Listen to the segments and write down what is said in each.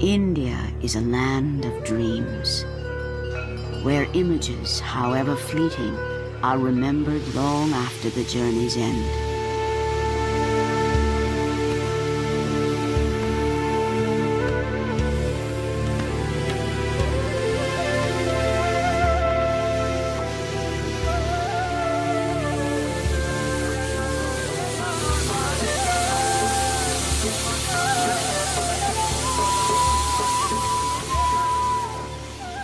India is a land of dreams, where images, however fleeting, are remembered long after the journey's end.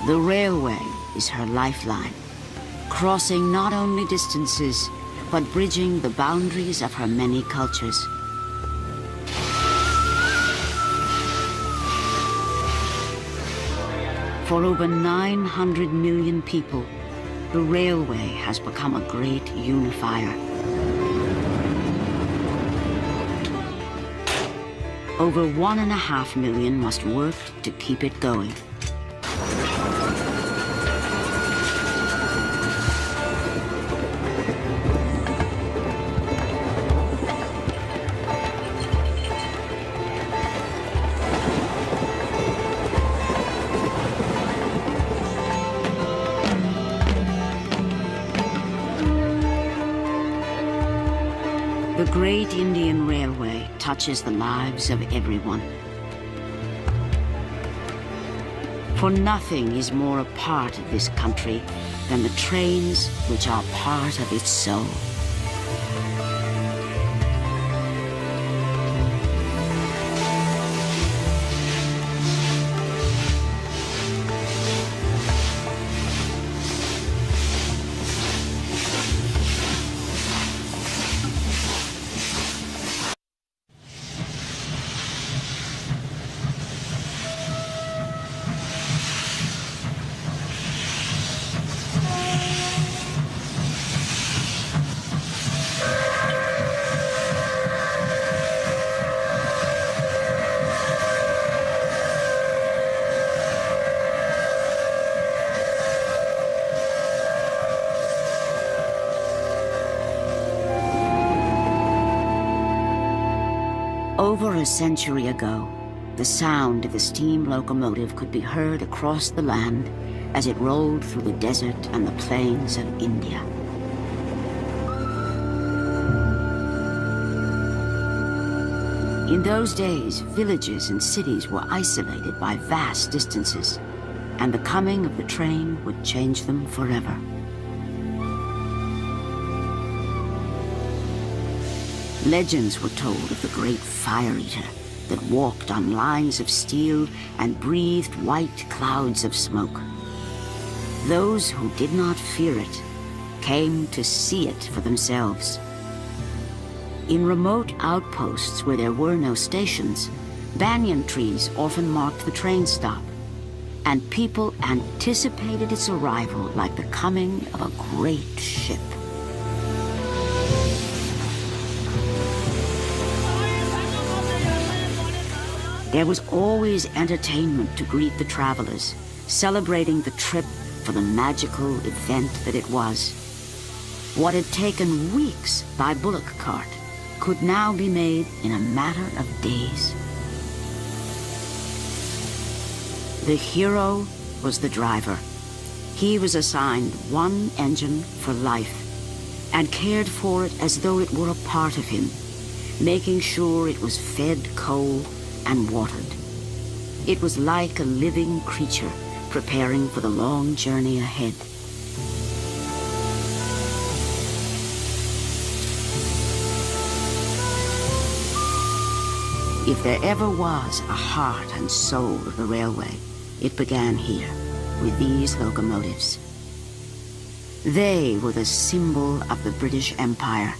The railway is her lifeline, crossing not only distances, but bridging the boundaries of her many cultures. For over 900 million people, the railway has become a great unifier. Over 1.5 million must work to keep it going. The Great Indian Railway touches the lives of everyone. For nothing is more a part of this country than the trains which are part of its soul. Over a century ago, the sound of the steam locomotive could be heard across the land as it rolled through the desert and the plains of India. In those days, villages and cities were isolated by vast distances, and the coming of the train would change them forever. Legends were told of the great fire eater that walked on lines of steel and breathed white clouds of smoke. Those who did not fear it came to see it for themselves. In remote outposts where there were no stations, banyan trees often marked the train stop, and people anticipated its arrival like the coming of a great ship. There was always entertainment to greet the travelers, celebrating the trip for the magical event that it was. What had taken weeks by bullock cart could now be made in a matter of days. The hero was the driver. He was assigned one engine for life and cared for it as though it were a part of him, making sure it was fed coal and watered. It was like a living creature preparing for the long journey ahead. If there ever was a heart and soul of the railway, it began here, with these locomotives. They were the symbol of the British Empire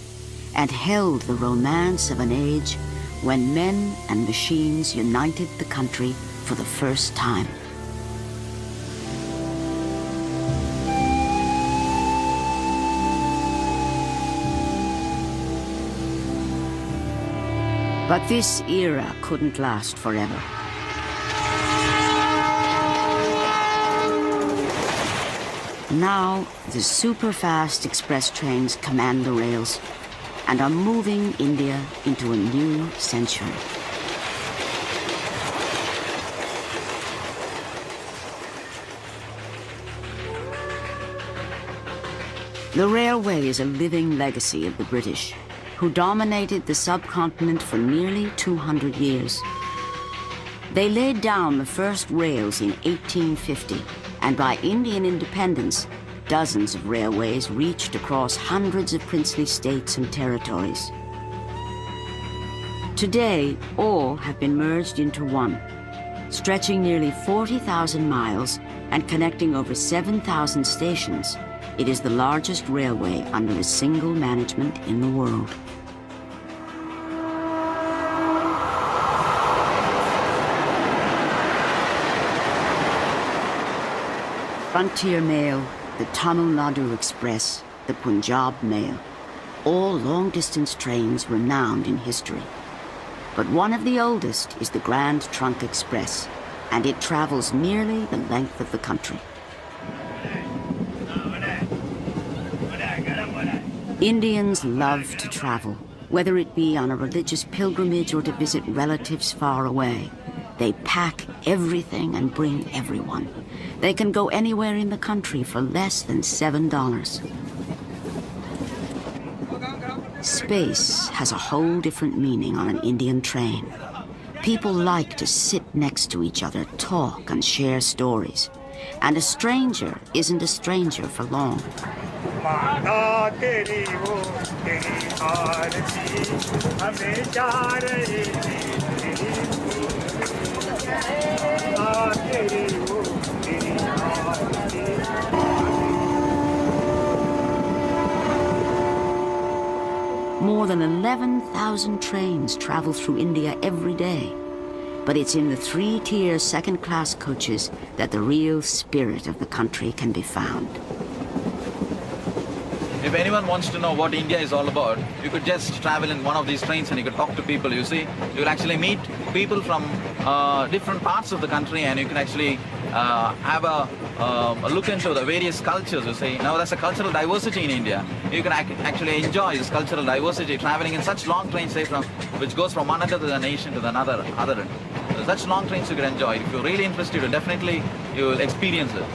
and held the romance of an age when men and machines united the country for the first time. But this era couldn't last forever. Now, the super-fast express trains command the rails and are moving India into a new century. The railway is a living legacy of the British, who dominated the subcontinent for nearly 200 years. They laid down the first rails in 1850, and by Indian independence, dozens of railways reached across hundreds of princely states and territories. Today, all have been merged into one, stretching nearly 40,000 miles and connecting over 7,000 stations. It is the largest railway under a single management in the world. Frontier Mail, the Tamil Nadu Express, the Punjab Mail, all long-distance trains renowned in history. But one of the oldest is the Grand Trunk Express, and it travels nearly the length of the country. Indians love to travel, whether it be on a religious pilgrimage or to visit relatives far away. They pack everything and bring everyone. They can go anywhere in the country for less than $7. Space has a whole different meaning on an Indian train. People like to sit next to each other, talk and share stories. And a stranger isn't a stranger for long. More than 11,000 trains travel through India every day. But it's in the three-tier second-class coaches that the real spirit of the country can be found. If anyone wants to know what India is all about, you could just travel in one of these trains and you could talk to people, you see. You'll actually meet people from different parts of the country, and you can actually have a look into the various cultures, you see. Now there's a cultural diversity in India. You can actually enjoy this cultural diversity traveling in such long trains, say, which goes from one end of the nation to the other end. So such long trains you can enjoy. If you're really interested, definitely you will experience it.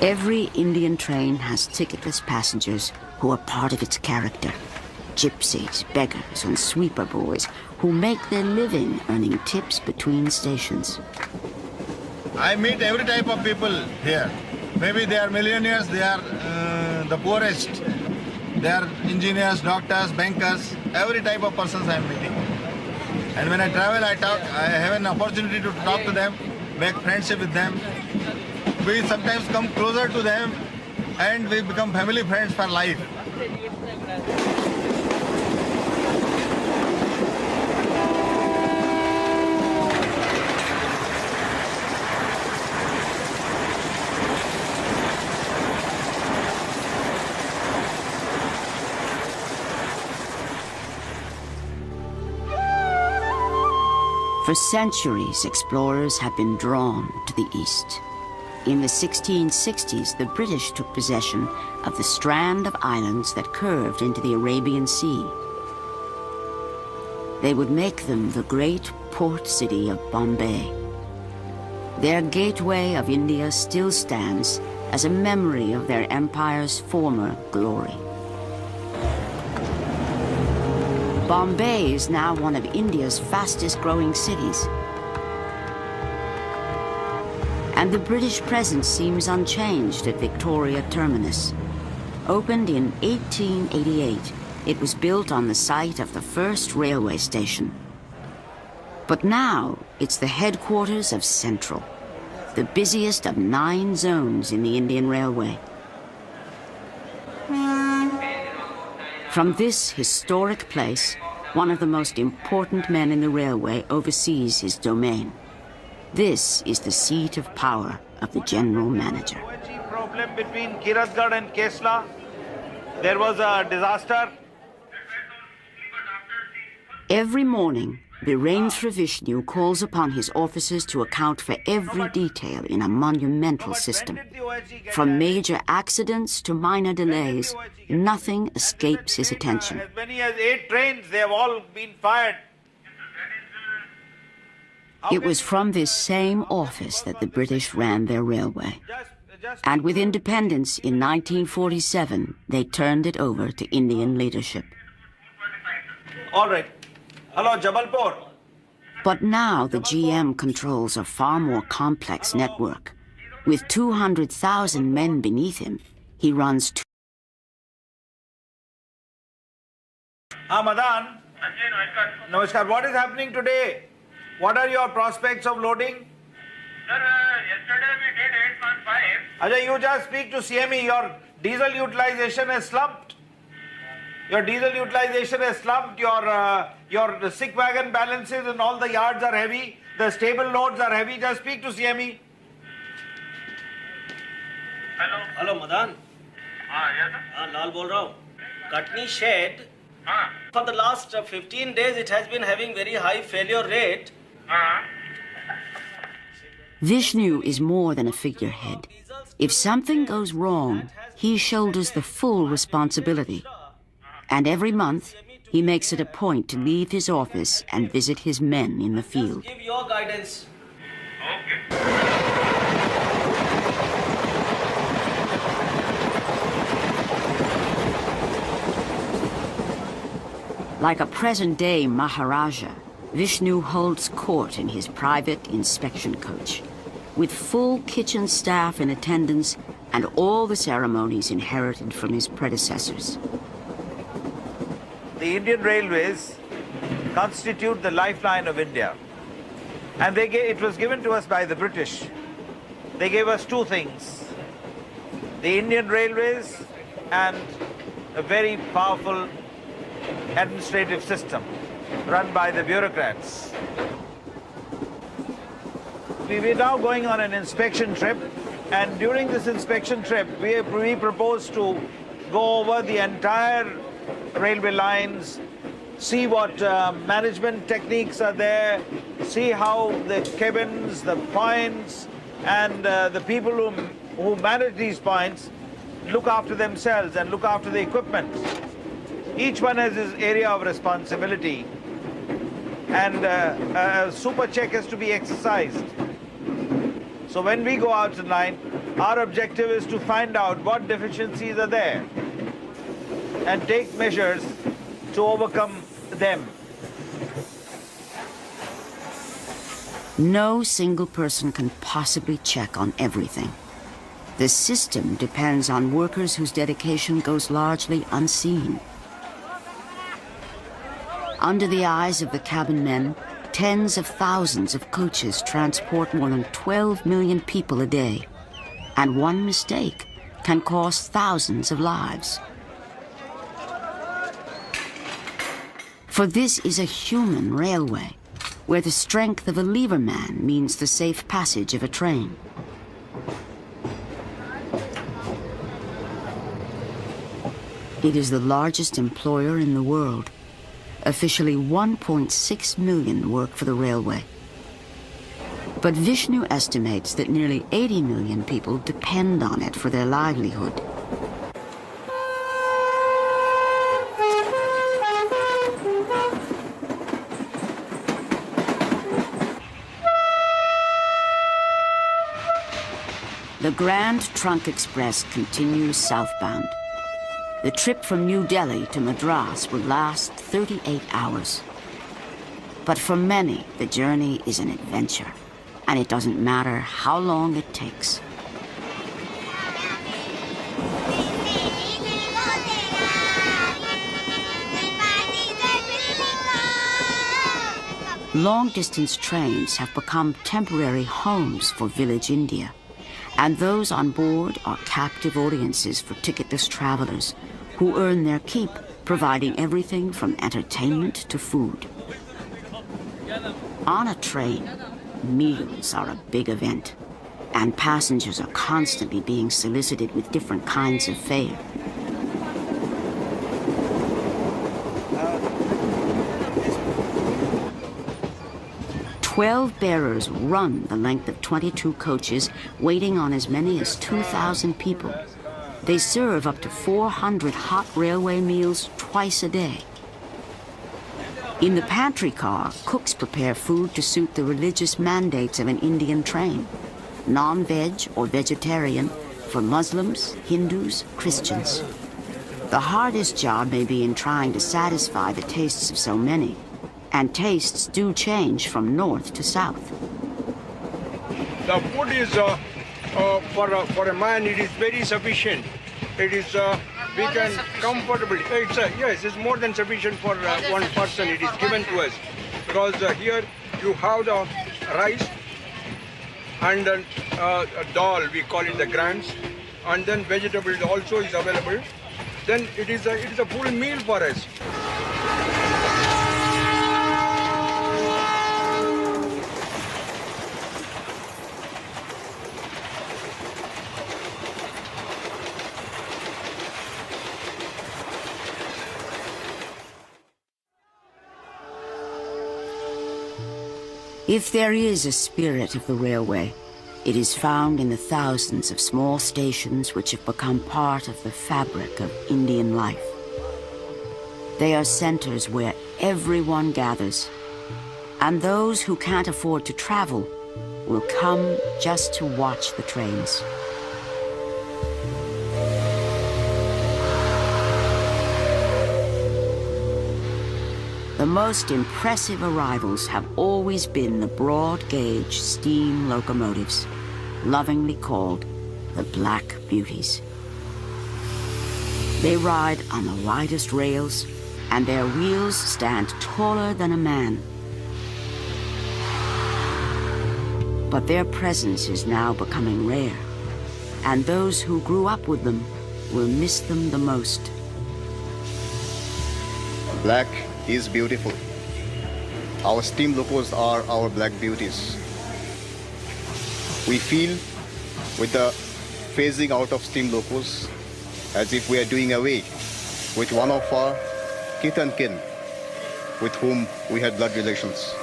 Every Indian train has ticketless passengers who are part of its character. Gypsies, beggars, and sweeper boys who make their living earning tips between stations. I meet every type of people here. Maybe they are millionaires, they are the poorest. They are engineers, doctors, bankers, every type of persons I am meeting. And when I travel, I have an opportunity to talk to them, make friendship with them. We sometimes come closer to them and we become family friends for life. For centuries, explorers have been drawn to the east. In the 1660s, the British took possession of the strand of islands that curved into the Arabian Sea. They would make them the great port city of Bombay. Their gateway of India still stands as a memory of their empire's former glory. Bombay is now one of India's fastest-growing cities. And the British presence seems unchanged at Victoria Terminus. Opened in 1888, it was built on the site of the first railway station. But now, it's the headquarters of Central, the busiest of 9 zones in the Indian Railway. From this historic place, one of the most important men in the railway oversees his domain. This is the seat of power of the general manager. Problem between Kiratgarh and Kesla. There was a disaster. Every morning, Birendra Vishnu calls upon his officers to account for every detail in a monumental system. From major accidents to minor delays, nothing escapes his attention. As many as 8 trains, they have all been fired. It was from this same office that the British ran their railway. And with independence in 1947, they turned it over to Indian leadership. All right. Hello, Jabalpur. But now the GM controls a far more complex network. With 200,000 men beneath him, he runs Madan. Namaskar. What is happening today? What are your prospects of loading? Sir, yesterday we did 8.5. Ajay, you just speak to CME. Your diesel utilization has slumped. Your diesel utilization has slumped. Your sick wagon balances and all the yards are heavy. The stable loads are heavy. Just speak to CME. Hello. Hello Madan Yes, sir. हाँ लाल बोल रहा हूँ Katni shed for the last 15 days it has been having very high failure rate. Vishnu is more than a figurehead. If something goes wrong, he shoulders the full responsibility. And every month, he makes it a point to leave his office and visit his men in the field. Give your guidance. Like a present-day Maharaja, Vishnu holds court in his private inspection coach, with full kitchen staff in attendance and all the ceremonies inherited from his predecessors. The Indian Railways constitute the lifeline of India. And it was given to us by the British. They gave us 2 things. The Indian Railways and a very powerful administrative system run by the bureaucrats. We're now going on an inspection trip, and during this inspection trip we propose to go over the entire railway lines, see what management techniques are there, see how the cabins, the points, and the people who manage these points look after themselves and look after the equipment. Each one has his area of responsibility, and a super check has to be exercised. So when we go out tonight, our objective is to find out what deficiencies are there and take measures to overcome them. No single person can possibly check on everything. The system depends on workers whose dedication goes largely unseen. Under the eyes of the cabin men, tens of thousands of coaches transport more than 12 million people a day, and one mistake can cost thousands of lives. For this is a human railway, where the strength of a lever man means the safe passage of a train. It is the largest employer in the world. Officially 1.6 million work for the railway. But Vishnu estimates that nearly 80 million people depend on it for their livelihood. The Grand Trunk Express continues southbound. The trip from New Delhi to Madras will last 38 hours. But for many, the journey is an adventure, and it doesn't matter how long it takes. Long-distance trains have become temporary homes for village India, and those on board are captive audiences for ticketless travelers who earn their keep providing everything from entertainment to food. On a train, meals are a big event, and passengers are constantly being solicited with different kinds of fare. 12 bearers run the length of 22 coaches, waiting on as many as 2,000 people. They serve up to 400 hot railway meals twice a day. In the pantry car, cooks prepare food to suit the religious mandates of an Indian train. Non-veg or vegetarian for Muslims, Hindus, Christians. The hardest job may be in trying to satisfy the tastes of so many, and tastes do change from north to south. The food is, for a man, it is very sufficient. It is, we can comfortably, yes, it's more than sufficient for one person. It is given to us. Because here you have the rice and then dal, we call it the grants, and then vegetable also is available. Then it is a full meal for us. If there is a spirit of the railway, it is found in the thousands of small stations which have become part of the fabric of Indian life. They are centers where everyone gathers, and those who can't afford to travel will come just to watch the trains. The most impressive arrivals have always been the broad-gauge steam locomotives, lovingly called the Black Beauties. They ride on the widest rails, and their wheels stand taller than a man. But their presence is now becoming rare, and those who grew up with them will miss them the most. Black is beautiful. Our steam locos are our black beauties. We feel with the phasing out of steam locos as if we are doing away with one of our kith and kin with whom we had blood relations.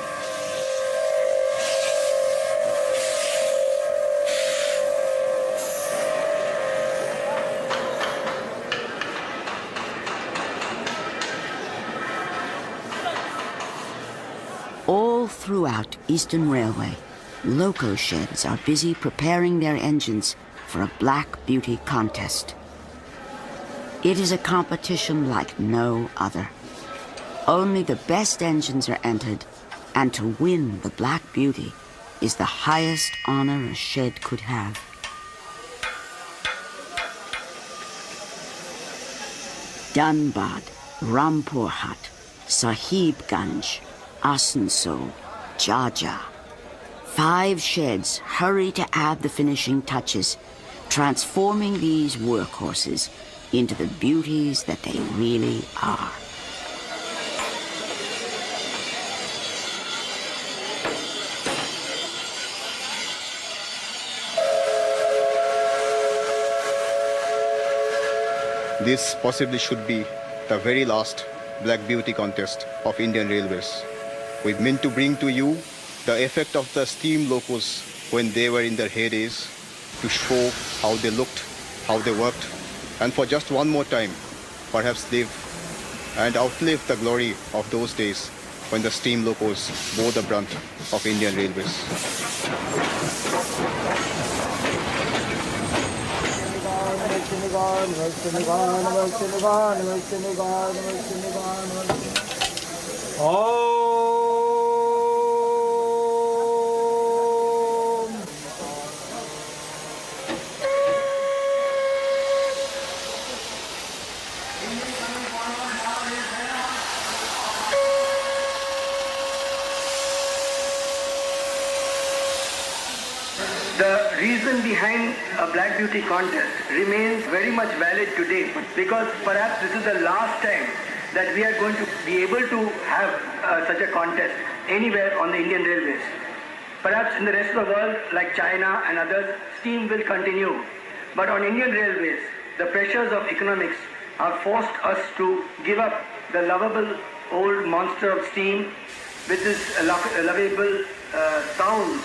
All throughout Eastern Railway, loco sheds are busy preparing their engines for a Black Beauty contest. It is a competition like no other. Only the best engines are entered, and to win the Black Beauty is the highest honor a shed could have. Dhanbad, Rampurhat, Sahibganj, Asansol, Jhajjar. 5 sheds hurry to add the finishing touches, transforming these workhorses into the beauties that they really are. This possibly should be the very last Black Beauty contest of Indian Railways. We meant to bring to you the effect of the steam locos when they were in their heydays, to show how they looked, how they worked, and for just one more time, perhaps live and outlive the glory of those days when the steam locos bore the brunt of Indian Railways. The reason behind a Black Beauty contest remains very much valid today, because perhaps this is the last time that we are going to be able to have such a contest anywhere on the Indian Railways. Perhaps in the rest of the world, like China and others, steam will continue. But on Indian Railways, the pressures of economics have forced us to give up the lovable old monster of steam with this lovable sounds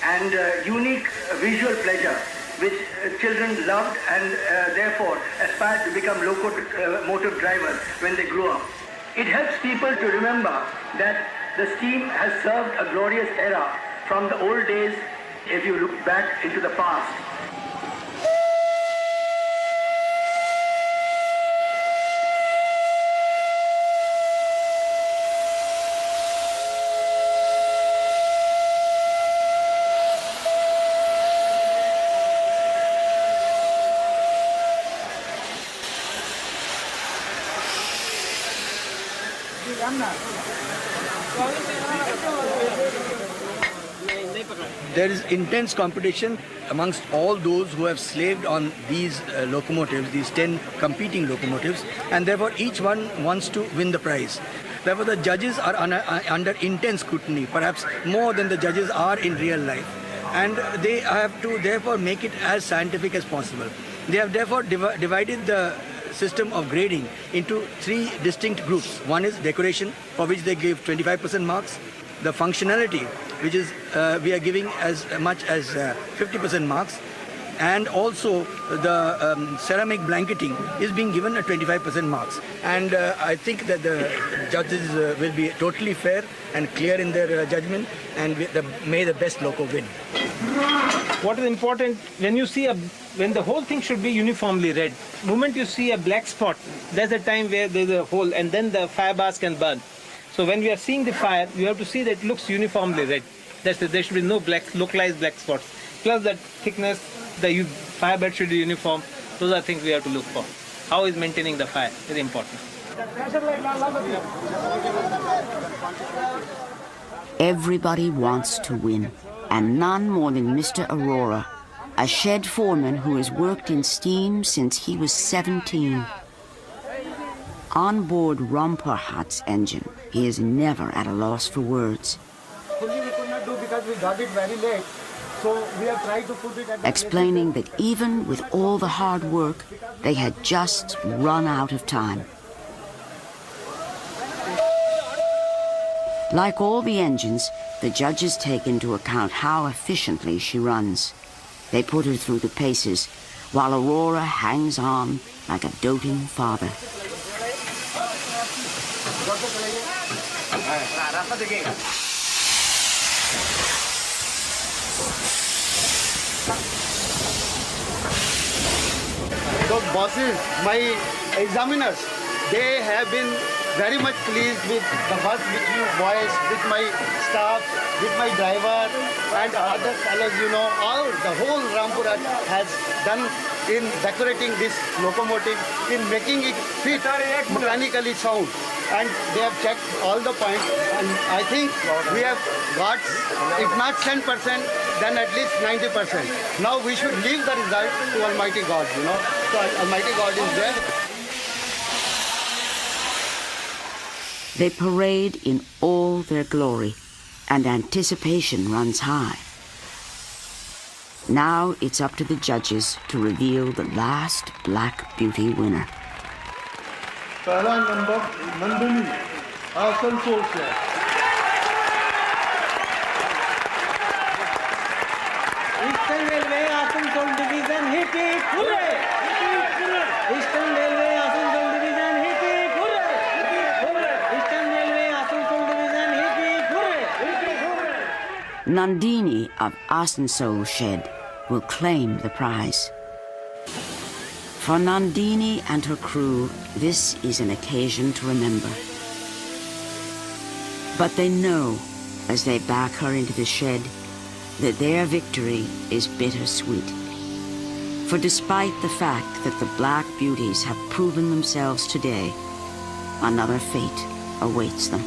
and unique visual pleasure which children loved and therefore aspired to become locomotive drivers when they grew up. It helps people to remember that the steam has served a glorious era from the old days if you look back into the past. There is intense competition amongst all those who have slaved on these locomotives, these 10 competing locomotives, and therefore each one wants to win the prize. Therefore the judges are under intense scrutiny, perhaps more than the judges are in real life. And they have to therefore make it as scientific as possible. They have therefore divided the system of grading into 3 distinct groups. One is decoration, for which they give 25% marks. The functionality, which is we are giving as much as 50% marks, and also the ceramic blanketing is being given at 25% marks. And I think that the judges will be totally fair and clear in their judgment, and may the best loco win. What is important, when the whole thing should be uniformly red. The moment you see a black spot, there's a time where there's a hole, and then the fire bars can burn. So when we are seeing the fire, you have to see that it looks uniformly red. That's it. There should be no localized black spots. Plus the thickness, the fire bed should be uniform. Those are things we have to look for. How is maintaining the fire? Very important. Everybody wants to win, and none more than Mr. Arora, a shed foreman who has worked in steam since he was 17. On board Ramparhat's engine, he is never at a loss for words. Explaining that even with all the hard work, they had just run out of time. Like all the engines, the judges take into account how efficiently she runs. They put her through the paces, while Arora hangs on like a doting father. The bosses, my examiners, they have been very much pleased with the work which you boys, with my staff, with my driver and other fellows, all the whole Rampurhat has done in decorating this locomotive, in making it fit mechanically sound. And they have checked all the points, and I think we have got, if not 10%, then at least 90%. Now we should leave the result to Almighty God, So Almighty God is there. They parade in all their glory, and anticipation runs high. Now it's up to the judges to reveal the last Black Beauty winner. पहला number Nandini Asansol से। Eastern Railway Asansol Division hip hip hooray! Eastern Railway Asansol Division hip hip hooray! Eastern Railway Asansol Division hip hip hooray! Nandini of Asansol Shed will claim the prize. For Nandini and her crew, this is an occasion to remember. But they know, as they back her into the shed, that their victory is bittersweet. For despite the fact that the Black Beauties have proven themselves today, another fate awaits them.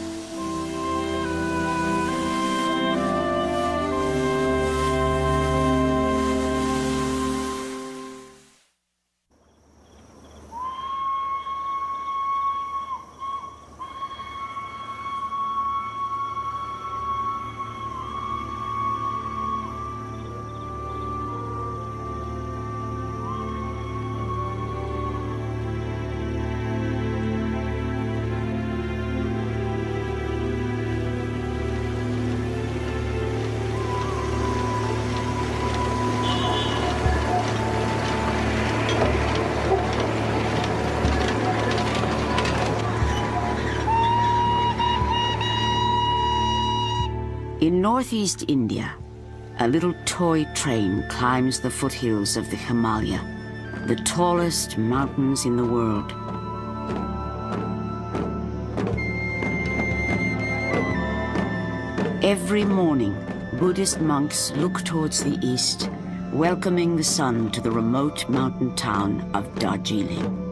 In northeast India, a little toy train climbs the foothills of the Himalaya, the tallest mountains in the world. Every morning, Buddhist monks look towards the east, welcoming the sun to the remote mountain town of Darjeeling.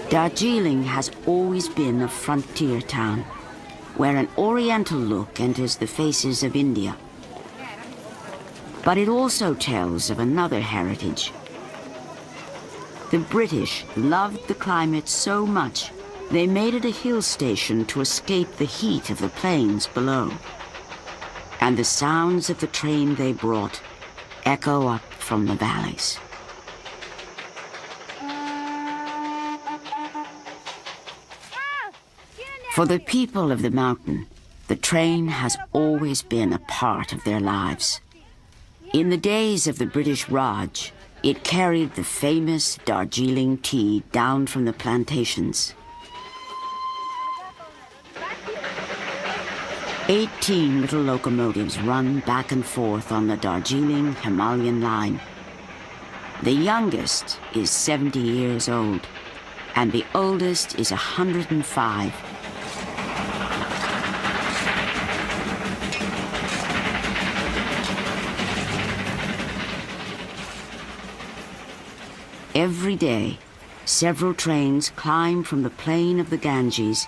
Darjeeling has always been a frontier town, where an oriental look enters the faces of India. But it also tells of another heritage. The British loved the climate so much, they made it a hill station to escape the heat of the plains below. And the sounds of the train they brought echo up from the valleys. For the people of the mountain, the train has always been a part of their lives. In the days of the British Raj, it carried the famous Darjeeling tea down from the plantations. 18 little locomotives run back and forth on the Darjeeling Himalayan line. The youngest is 70 years old, and the oldest is 105. Every day, several trains climb from the plain of the Ganges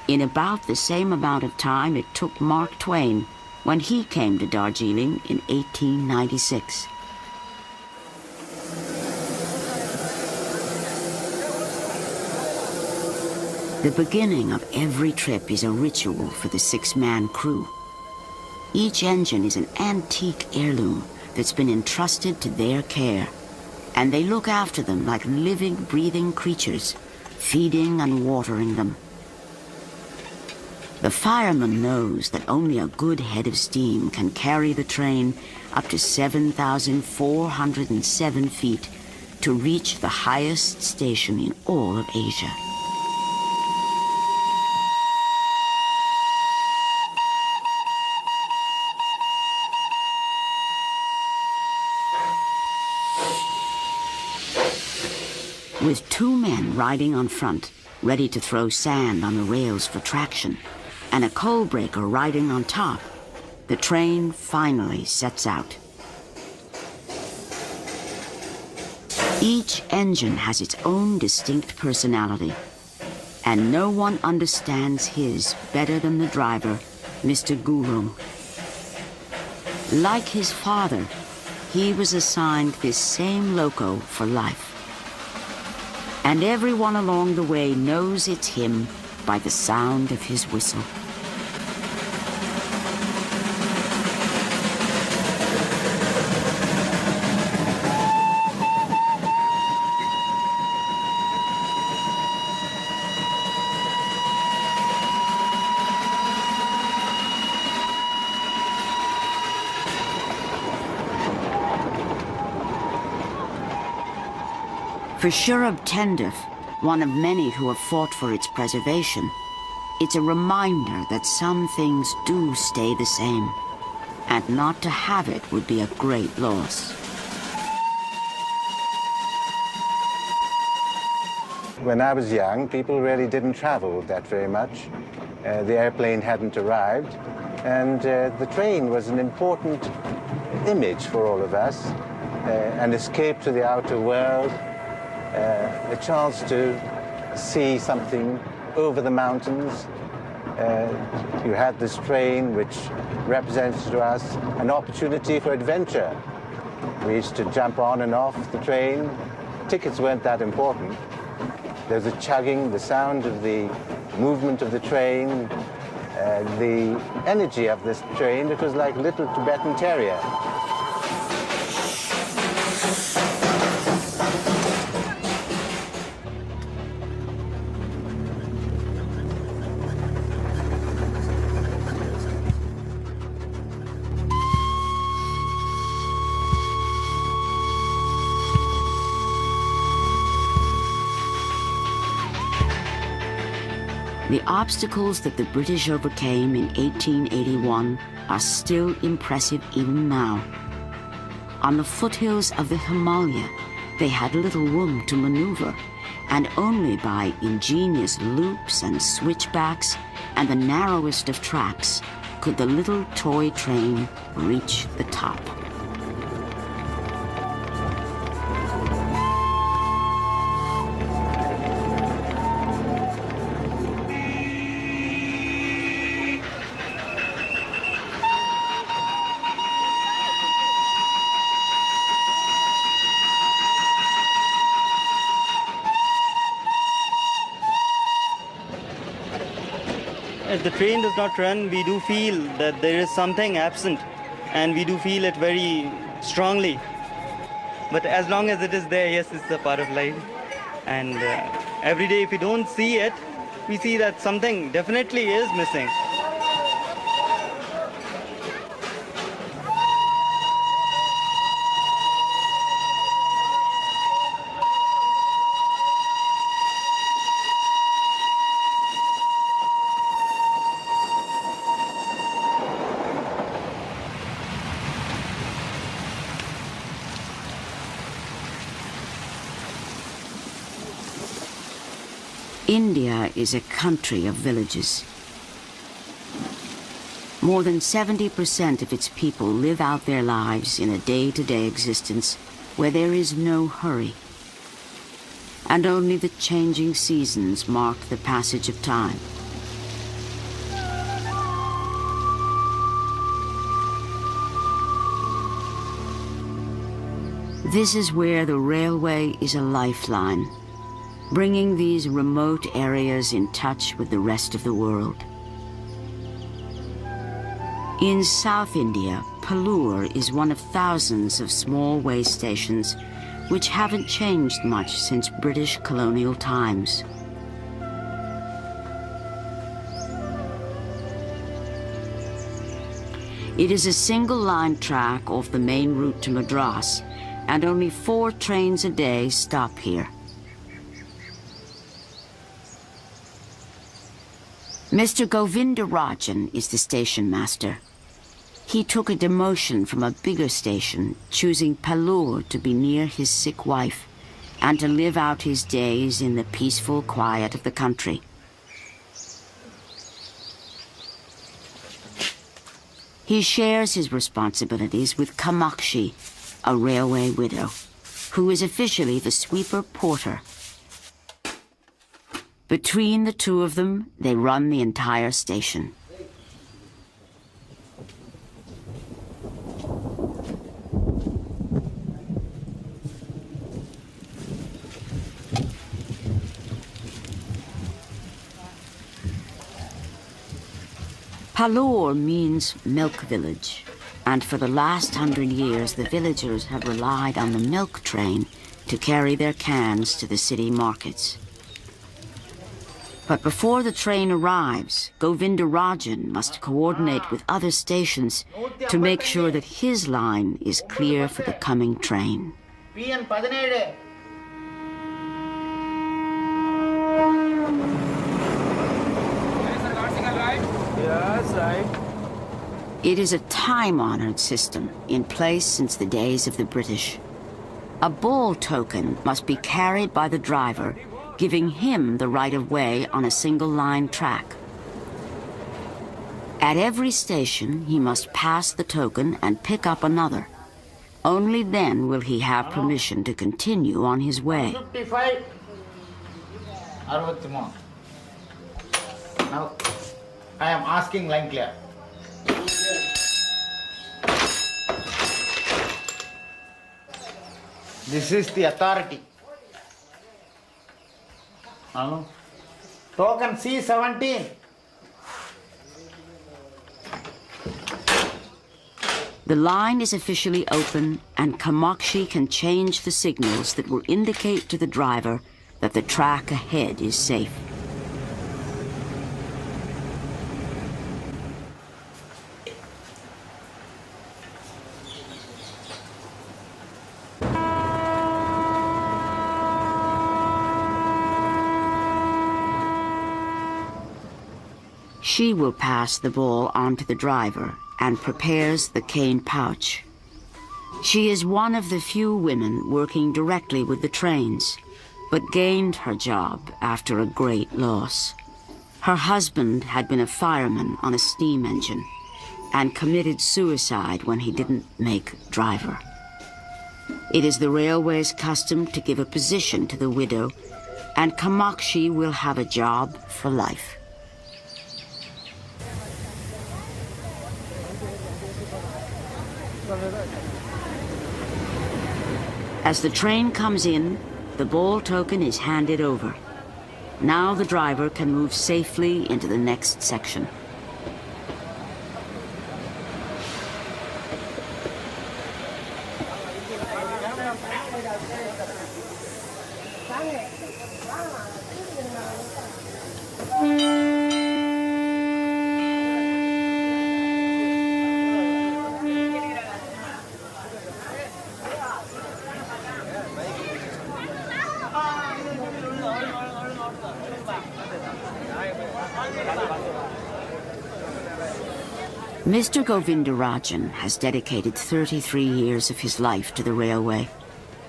in about the same amount of time it took Mark Twain when he came to Darjeeling in 1896. The beginning of every trip is a ritual for the six-man crew. Each engine is an antique heirloom that's been entrusted to their care, and they look after them like living, breathing creatures, feeding and watering them. The fireman knows that only a good head of steam can carry the train up to 7,407 feet to reach the highest station in all of Asia. With two men riding on front, ready to throw sand on the rails for traction, and a coal breaker riding on top, the train finally sets out. Each engine has its own distinct personality, and no one understands his better than the driver, Mr. Gurung. Like his father, he was assigned this same loco for life. And everyone along the way knows it's him by the sound of his whistle. For Shurab Tenduf, one of many who have fought for its preservation, it's a reminder that some things do stay the same, and not to have it would be a great loss. When I was young, people really didn't travel that very much. The airplane hadn't arrived, and the train was an important image for all of us, an escape to the outer world, a chance to see something over the mountains. You had this train which represented to us an opportunity for adventure. We used to jump on and off the train. Tickets weren't that important. There's the chugging, the sound of the movement of the train, the energy of this train. It was like a little Tibetan terrier. The obstacles that the British overcame in 1881 are still impressive even now. On the foothills of the Himalaya, they had little room to maneuver, and only by ingenious loops and switchbacks and the narrowest of tracks could the little toy train reach the top. If the train does not run, we do feel that there is something absent, and we do feel it very strongly. But as long as it is there, yes, it's a part of life. And every day if we don't see it, we see that something definitely is missing. India is a country of villages. More than 70% of its people live out their lives in a day-to-day existence where there is no hurry. And only the changing seasons mark the passage of time. This is where the railway is a lifeline, bringing these remote areas in touch with the rest of the world. In South India, Pallur is one of thousands of small way stations which haven't changed much since British colonial times. It is a single-line track off the main route to Madras, and only 4 trains a day stop here. Mr. Govindarajan is the station master. He took a demotion from a bigger station, choosing Pallur to be near his sick wife and to live out his days in the peaceful quiet of the country. He shares his responsibilities with Kamakshi, a railway widow, who is officially the sweeper porter. Between the two of them, they run the entire station. Pallur means milk village, and for the last 100 years the villagers have relied on the milk train to carry their cans to the city markets. But before the train arrives, Govindarajan must coordinate with other stations to make sure that his line is clear for the coming train. Yes, right. It is a time-honored system in place since the days of the British. A bull token must be carried by the driver, giving him the right-of-way on a single-line track. At every station, he must pass the token and pick up another. Only then will he have permission to continue on his way. 55. Now, I am asking line clear. This is the authority. Token C17. The line is officially open, and Kamakshi can change the signals that will indicate to the driver that the track ahead is safe. She will pass the ball on to the driver and prepares the cane pouch. She is one of the few women working directly with the trains, but gained her job after a great loss. Her husband had been a fireman on a steam engine and committed suicide when he didn't make driver. It is the railway's custom to give a position to the widow, and Kamakshi will have a job for life. As the train comes in, the ball token is handed over. Now the driver can move safely into the next section. Mr. Govindarajan has dedicated 33 years of his life to the railway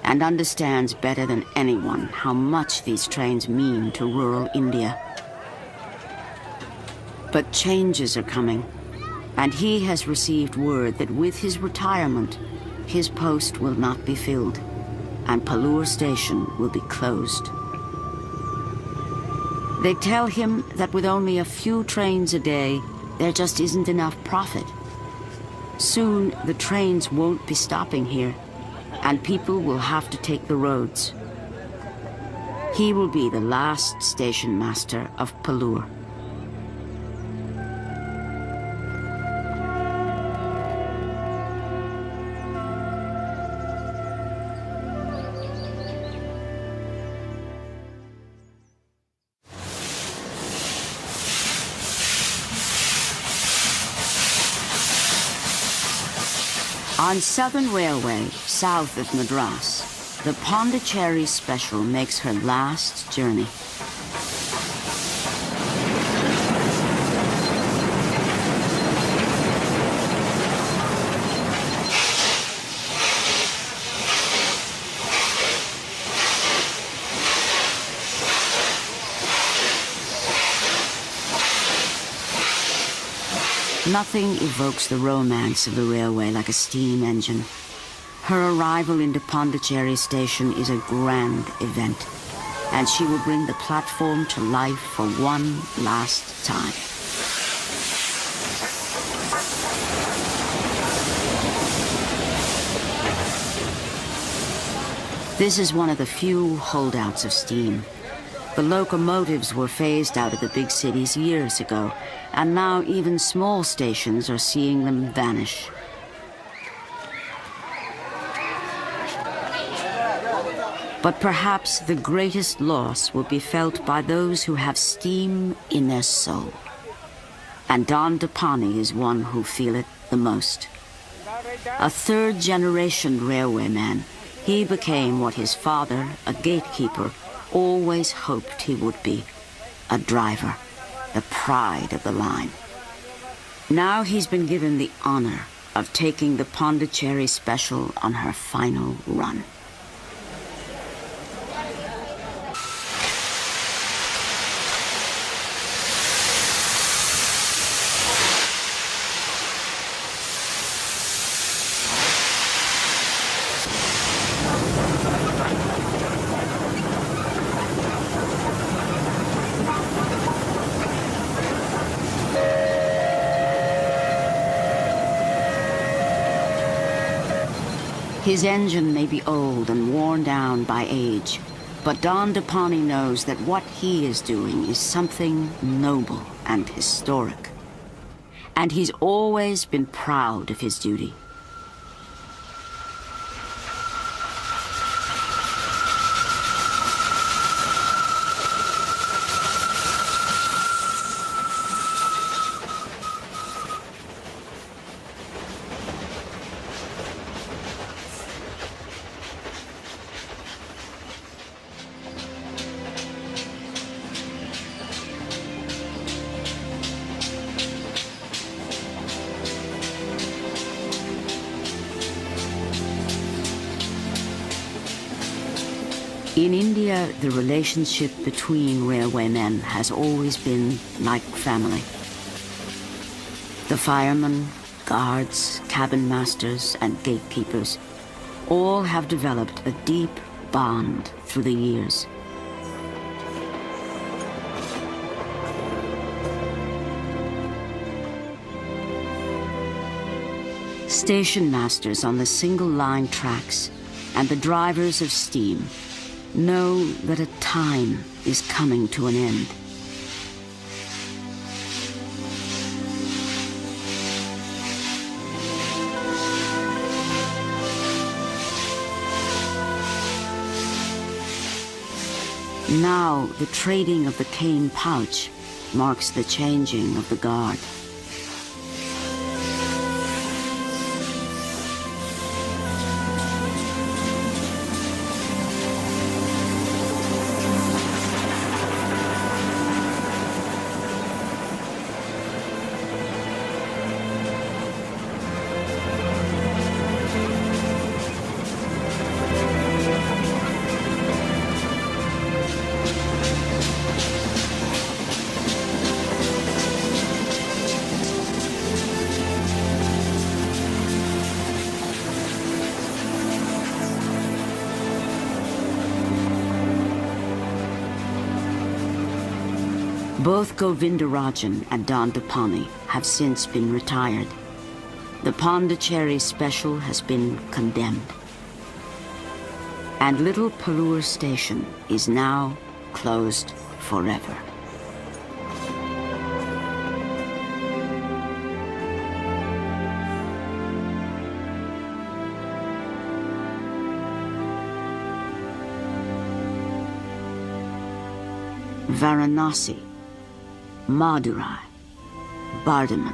and understands better than anyone how much these trains mean to rural India. But changes are coming, and he has received word that with his retirement, his post will not be filled, and Pallur station will be closed. They tell him that with only a few trains a day, there just isn't enough profit. Soon, the trains won't be stopping here, and people will have to take the roads. He will be the last station master of Pallur. On Southern Railway, south of Madras, the Pondicherry Special makes her last journey. Nothing evokes the romance of the railway like a steam engine. Her arrival into Pondicherry Station is a grand event, and she will bring the platform to life for one last time. This is one of the few holdouts of steam. The locomotives were phased out of the big cities years ago, and now even small stations are seeing them vanish. But perhaps the greatest loss will be felt by those who have steam in their soul. And Don Depani is one who feel it the most. A third-generation railwayman, he became what his father, a gatekeeper, always hoped he would be, a driver, the pride of the line. Now he's been given the honor of taking the Pondicherry Special on her final run. His engine may be old and worn down by age, But Don Depani knows that what he is doing is something noble and historic. And he's always been proud of his duty. In India, the relationship between railwaymen has always been like family. The firemen, guards, cabin masters, and gatekeepers all have developed a deep bond through the years. Station masters on the single-line tracks and the drivers of steam know that a time is coming to an end. Now, the trading of the cane pouch marks the changing of the guard. Both Govindarajan and Don Depani have since been retired. The Pondicherry Special has been condemned. And Little Pallur Station is now closed forever. Varanasi, Madurai, Bardhaman.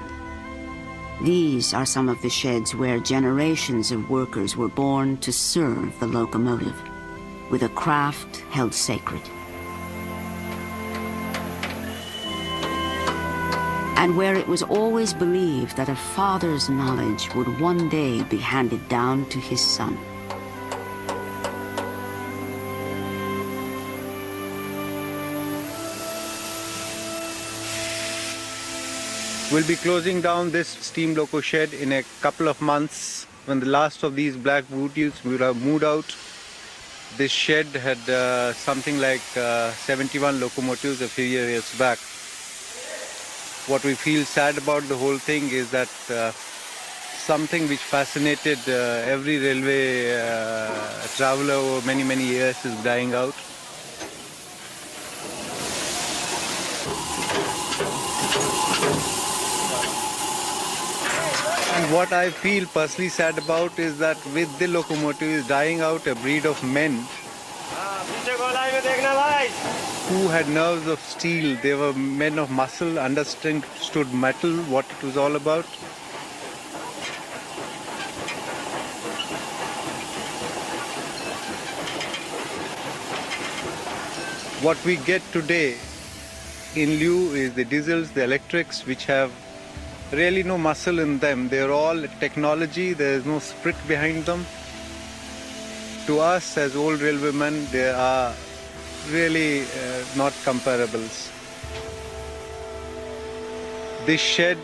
These are some of the sheds where generations of workers were born to serve the locomotive, with a craft held sacred. And where it was always believed that a father's knowledge would one day be handed down to his son. We'll be closing down this steam loco shed in a couple of months when the last of these black booties would have moved out. This shed had something like 71 locomotives a few years back. What we feel sad about the whole thing is that something which fascinated every railway traveler over many, many years is dying out. And what I feel personally sad about is that with the locomotive dying out, a breed of men who had nerves of steel. They were men of muscle, understood metal, what it was all about. What we get today in lieu is the diesels, the electrics, which have really no muscle in them. They're all technology, there is no spirit behind them. To us as old railwaymen, they are really not comparables. This shed,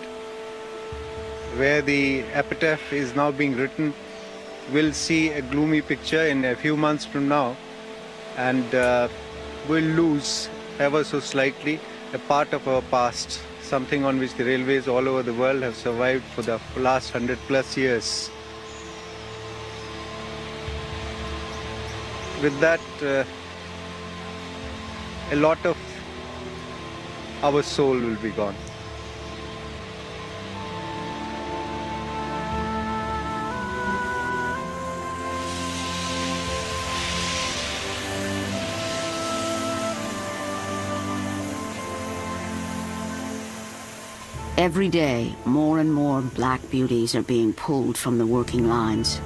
where the epitaph is now being written, will see a gloomy picture in a few months from now, and will lose ever so slightly a part of our past, something on which the railways all over the world have survived for the last 100+ years. With that, a lot of our soul will be gone. Every day, more and more black beauties are being pulled from the working lines.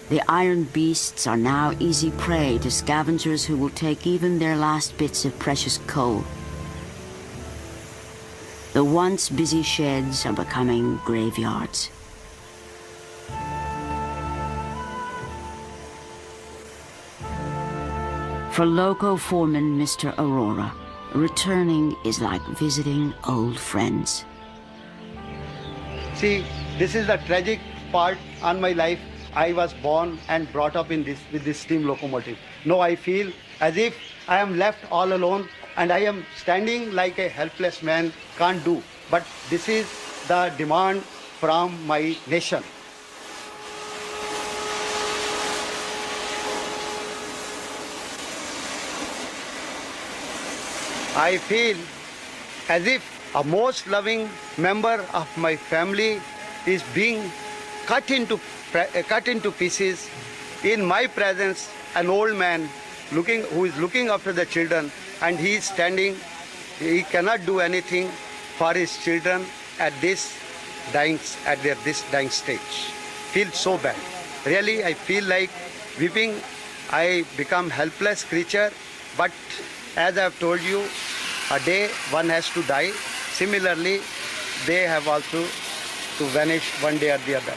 The iron beasts are now easy prey to scavengers who will take even their last bits of precious coal. The once busy sheds are becoming graveyards. For loco foreman Mr. Arora, returning is like visiting old friends. See, this is the tragic part on my life. I was born and brought up in this with this steam locomotive. Now I feel as if I am left all alone and I am standing like a helpless man, can't do. But this is the demand from my nation. I feel as if a most loving member of my family is being cut into pieces. In my presence, an old man who is looking after the children, and he is standing. He cannot do anything for his children at this dying stage. Feel so bad. Really, I feel like weeping. I become helpless creature, but as I have told you, a day one has to die. Similarly, they have also to vanish one day or the other.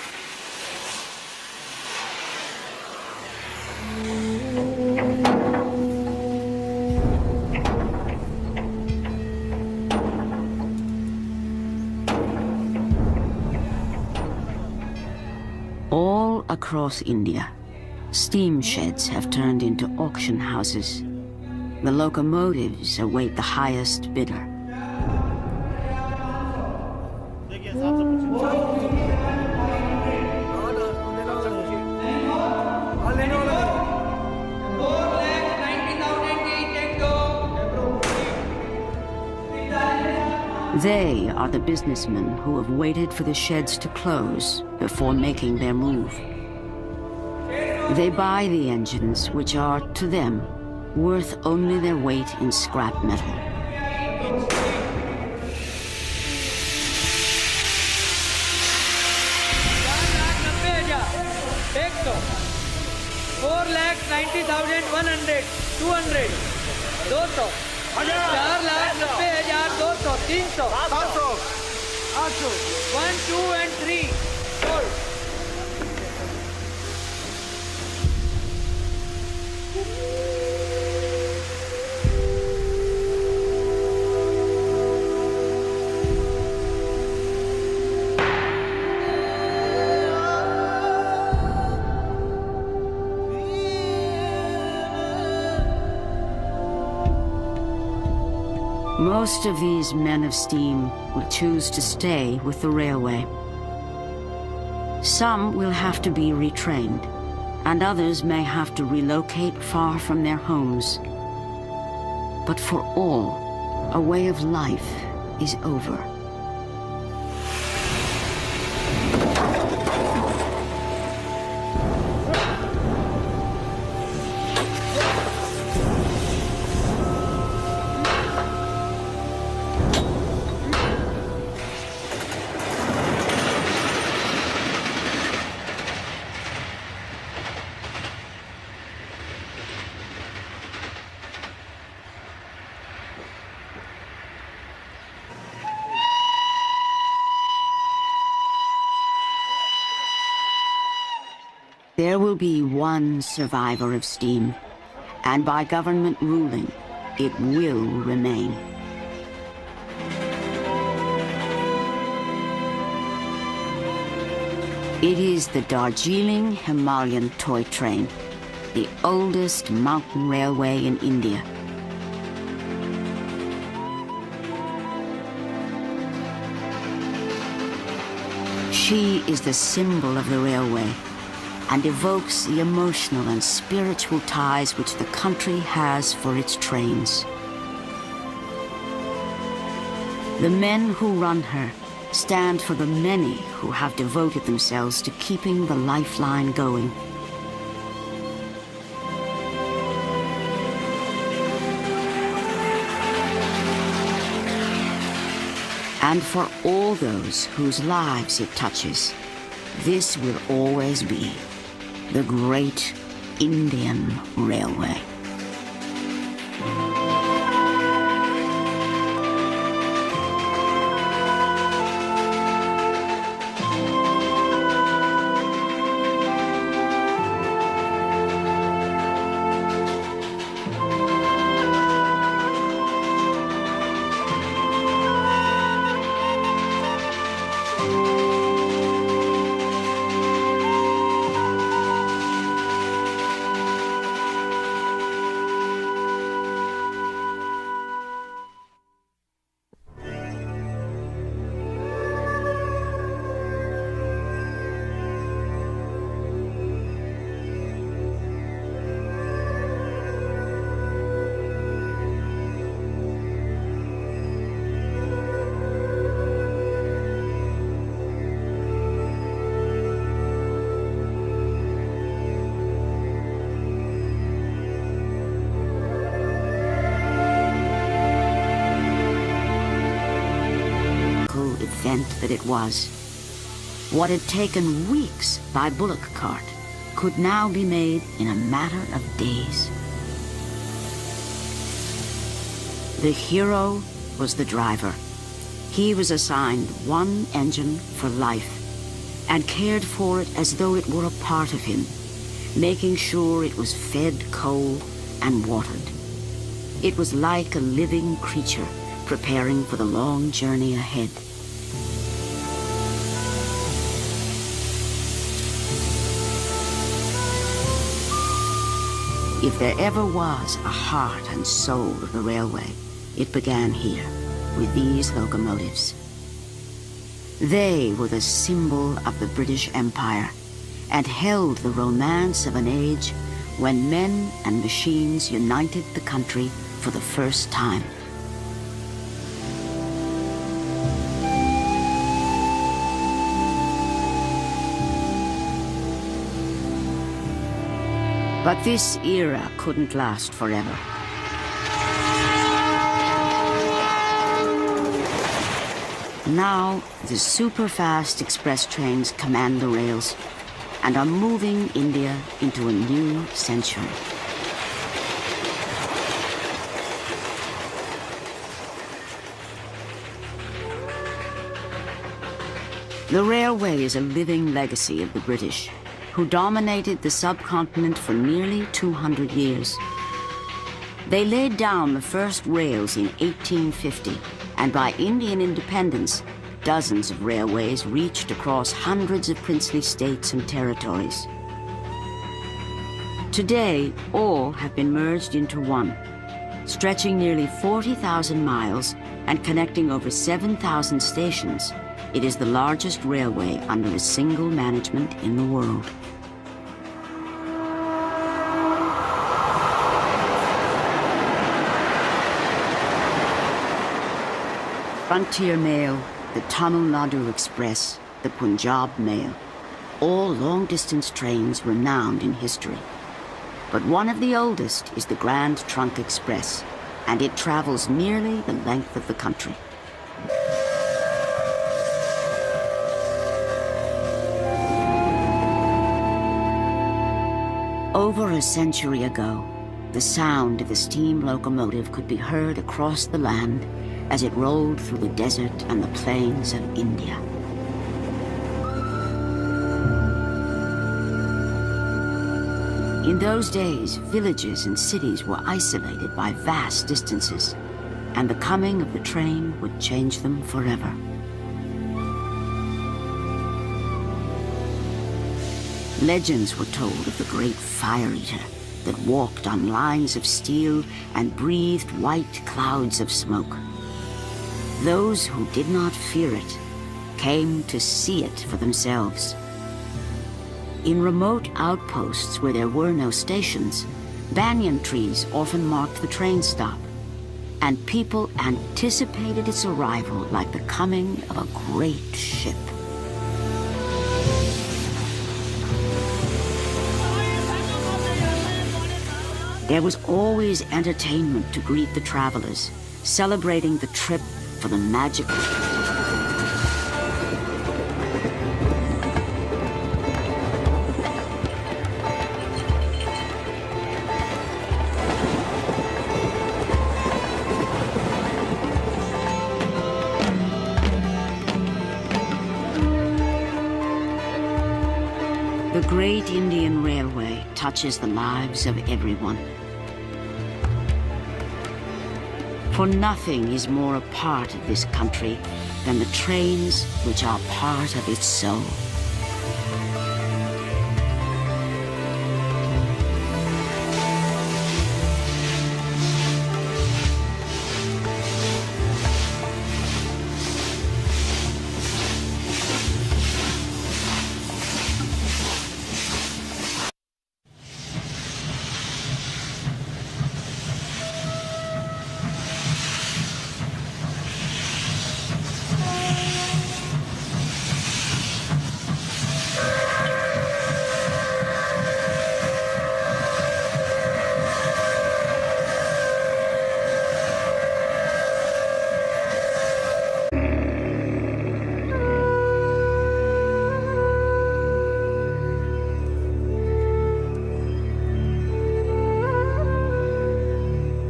All across India, steam sheds have turned into auction houses. The locomotives await the highest bidder. They are the businessmen who have waited for the sheds to close before making their move. They buy the engines, which are, to them, worth only their weight in scrap metal. One, two, and three. Sold. Most of these men of steam will choose to stay with the railway. Some will have to be retrained, and others may have to relocate far from their homes. But for all, a way of life is over. There will be one survivor of steam, and by government ruling, it will remain. It is the Darjeeling Himalayan toy train, the oldest mountain railway in India. She is the symbol of the railway, and evokes the emotional and spiritual ties which the country has for its trains. The men who run her stand for the many who have devoted themselves to keeping the lifeline going. And for all those whose lives it touches, this will always be the Great Indian Railway. Event that it was. What had taken weeks by bullock cart could now be made in a matter of days. The hero was the driver. He was assigned one engine for life and cared for it as though it were a part of him, making sure it was fed coal and watered. It was like a living creature preparing for the long journey ahead. If there ever was a heart and soul of the railway, it began here, with these locomotives. They were the symbol of the British Empire and held the romance of an age when men and machines united the country for the first time. But this era couldn't last forever. Now, the super-fast express trains command the rails and are moving India into a new century. The railway is a living legacy of the British, who dominated the subcontinent for nearly 200 years. They laid down the first rails in 1850, and by Indian independence, dozens of railways reached across hundreds of princely states and territories. Today, all have been merged into one, stretching nearly 40,000 miles and connecting over 7,000 stations. It is the largest railway under a single management in the world. Frontier Mail, the Tamil Nadu Express, the Punjab Mail, all long-distance trains renowned in history. But one of the oldest is the Grand Trunk Express, and it travels nearly the length of the country. Over a century ago, the sound of a steam locomotive could be heard across the land as it rolled through the desert and the plains of India. In those days, villages and cities were isolated by vast distances, and the coming of the train would change them forever. Legends were told of the great fire eater that walked on lines of steel and breathed white clouds of smoke. Those who did not fear it came to see it for themselves. In remote outposts where there were no stations, banyan trees often marked the train stop, and people anticipated its arrival like the coming of a great ship. There was always entertainment to greet the travelers, celebrating the trip for the magical. The Great Indian Railway touches the lives of everyone. For nothing is more a part of this country than the trains which are part of its soul.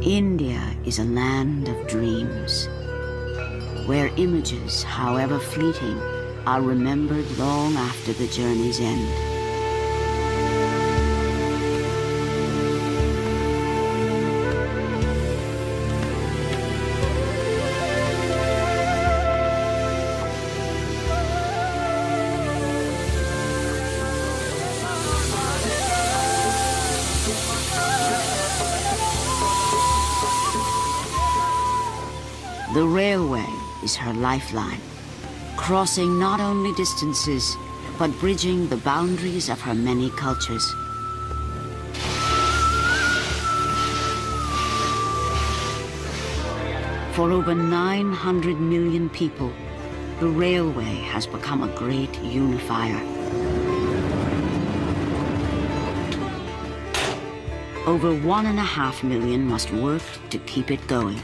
India is a land of dreams, where images, however fleeting, are remembered long after the journey's end. The railway is her lifeline, crossing not only distances, but bridging the boundaries of her many cultures. For over 900 million people, the railway has become a great unifier. Over 1.5 million must work to keep it going.